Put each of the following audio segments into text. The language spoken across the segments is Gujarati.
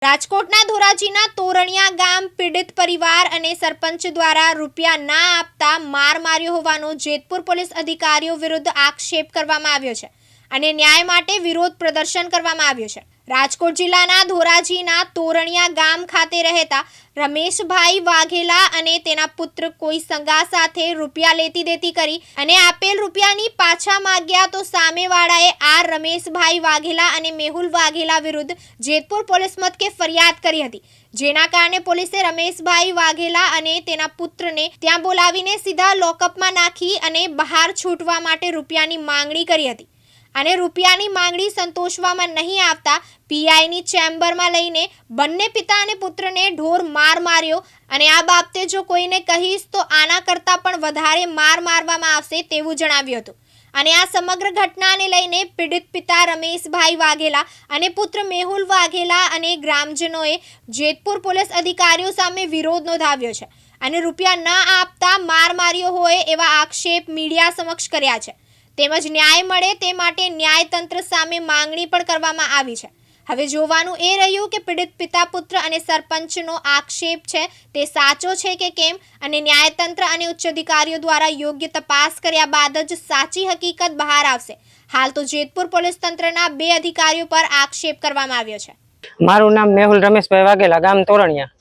રાજકોટના ધોરાજીના તોરણિયા ગામ પીડિત પરિવાર અને સરપંચ દ્વારા રૂપિયા ના આપતા માર માર્યો હોવાનો જેતપુર પોલીસ અધિકારીઓ વિરુદ્ધ આક્ષેપ કરવામાં આવ્યો છે અને ન્યાય માટે વિરોધ પ્રદર્શન કરવામાં આવ્યું છે। રાજકોટ જિલ્લાના ધોરાજીના તોરણિયા ગામ ખાતે રહેતા રમેશભાઈ વાઘેલા અને તેના પુત્ર કોઈ સંગા સાથે રૂપિયા લેતી દેતી કરી અને આપેલ રૂપિયાની પાછા માંગ્યા તો સામેવાળાએ આ રમેશભાઈ વાઘેલા અને મેહુલ વાઘેલા વિરુદ્ધ જેતપુર પોલીસ મથકે ફરિયાદ કરી હતી, જેના કારણે પોલીસે રમેશભાઈ વાઘેલા અને તેના પુત્રને ત્યાં બોલાવીને સીધા લોકઅપમાં નાખી અને બહાર છૂટવા માટે રૂપિયાની માંગણી કરી હતી અને રૂપિયાની માંગણી સંતોષવામાં નહીં આવતા પીઆઈની ચેમ્બરમાં લઈને બંને પિતા અને પુત્રને ઢોર માર માર્યો અને આ બાબતે જો કોઈને કહીશ તો આના કરતાં પણ વધારે માર મારવામાં આવશે તેવું જણાવ્યું હતું અને આ સમગ્ર ઘટનાને લઈને પીડિત પિતા રમેશભાઈ વાઘેલા અને પુત્ર મેહુલ વાઘેલા અને ગ્રામજનોએ જેતપુર પોલીસ અધિકારીઓ સામે વિરોધ નોંધાવ્યો છે અને રૂપિયા ન આપતા માર માર્યો હોય એવા આક્ષેપ મીડિયા સમક્ષ કર્યા છે તેમજ ન્યાય મળે તે માટે ન્યાયતંત્ર સામે માંગણી પણ કરવામાં આવી છે। હવે જોવાનું એ રહ્યું કે પીડિત પિતા પુત્ર અને સરપંચનો આક્ષેપ છે તે સાચો છે કે કેમ અને ન્યાયતંત્ર અને ઉચ્ચ અધિકારીઓ દ્વારા યોગ્ય તપાસ કર્યા બાદ જ સાચી હકીકત બહાર આવશે। હાલ તો જેતપુર પોલીસ તંત્રના 2 અધિકારીઓ પર આક્ષેપ કરવામાં આવ્યો છે। મારું નામ મેહુલ રમેશભાઈ વાઘેલા, ગામ તોરણિયા।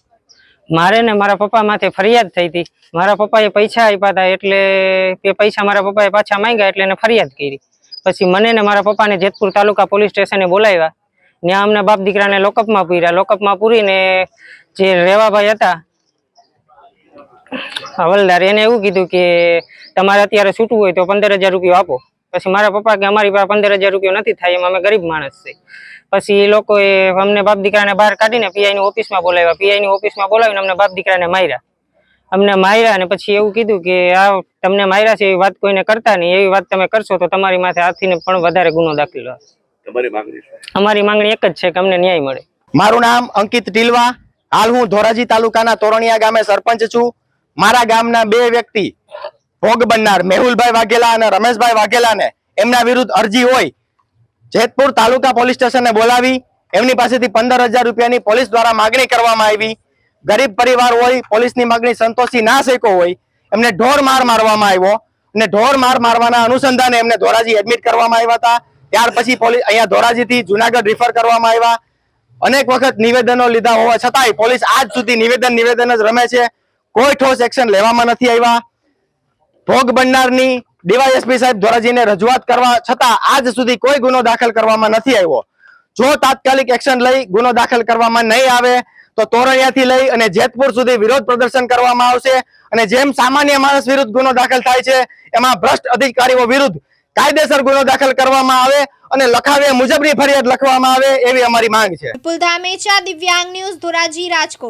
મારે ને મારા પપ્પા માથે ફરિયાદ થઈ હતી। મારા પપ્પાએ પૈસા આપ્યા હતા એટલે એ પૈસા મારા પપ્પાએ પાછા માંગ્યા એટલે એને ફરિયાદ કરી। પછી મને ને મારા પપ્પાને જેતપુર તાલુકા પોલીસ સ્ટેશને બોલાવ્યા। ત્યાં અમને બાપ દીકરાને લોકઅપમાં પૂર્યા। લોકઅપમાં પૂરીને જે રેવાભાઈ હતા હવલદાર, એને એવું કીધું કે તમારે અત્યારે છૂટવું હોય તો 15,000 રૂપિયા આપો। પછી મારા પપ્પા કે અમારી પાસે 15,000 રૂપિયા નથી થાય, એમાં અમે ગરીબ માણસ છે। પછી એ લોકોએ અમને બાપ દીકરાને બહાર કાઢીને પીઆઈની ઓફિસમાં બોલાવ્યા। પીઆઈની ઓફિસમાં બોલાવીને અમને બાપ દીકરાને માર્યા। અમને માર્યા અને પછી એવું કીધું કે આ તમને માર્યા છે એવી વાત કોઈને કરતા નહીં, એવી વાત તમે કરશો તો તમારી માથે આથીને પણ વધારે ગુનો દાખલ થશે। અમારી માંગણી એક જ છે કે અમને ન્યાય મળે। મારું નામ અંકિત ટીલવા। હાલ હું ધોરાજી તાલુકાના તોરણિયા ગામે સરપંચ છું। મારા ગામના 2 વ્યક્તિ ભોગ બનનાર મેહુલભાઈ વાઘેલા અને રમેશભાઈ વાઘેલાને એમના વિરુદ્ધ અરજી હોય જેતપુર તાલુકા પોલીસ સ્ટેશને બોલાવી એમની પાસેથી 15,000 રૂપિયાની પોલીસ દ્વારા માગણી કરવામાં આવી। ગરીબ પરિવાર હોય, પોલીસની માગણી સંતોષી ના શક્યો હોય, એમને ઢોર માર મારવામાં આવ્યો અને ઢોર માર મારવાના અનુસંધાને એમને ધોરાજી એડમિટ કરવામાં આવ્યા હતા। ત્યાર પછી પોલીસ અહીંયા ધોરાજીથી જુનાગઢ રિફર કરવામાં આવ્યા। અનેક વખત નિવેદનો લીધા હોવા છતાંય પોલીસ આજ સુધી નિવેદન જ રમે છે। કોઈ ઠોસ એક્શન લેવામાં નથી આવ્યા। ભોગ બનનારની ડીવાયએસપી સાહેબ ધોરાજીને રજૂઆત કરવા છતાં આજ સુધી કોઈ ગુનો દાખલ કરવામાં નથી આવ્યો। જો તાત્કાલિક એક્શન લઈ ગુનો દાખલ કરવામાં નહીં આવે તો તોરણિયાથી લઈ અને જેતપુર સુધી વિરોધ પ્રદર્શન કરવામાં આવશે અને જેમ સામાન્ય માણસ વિરુદ્ધ ગુનો દાખલ થાય છે એમાં ભ્રષ્ટ અધિકારીઓ વિરુદ્ધ કાયદેસર ગુનો દાખલ કરવામાં આવે અને લખાવ્યા મુજબની ફરિયાદ લખવામાં આવે એવી અમારી માંગ છે। વિપુલ ધામેચા, દિવ્યાંગ ન્યૂઝ, ધોરાજી, રાજકોટ।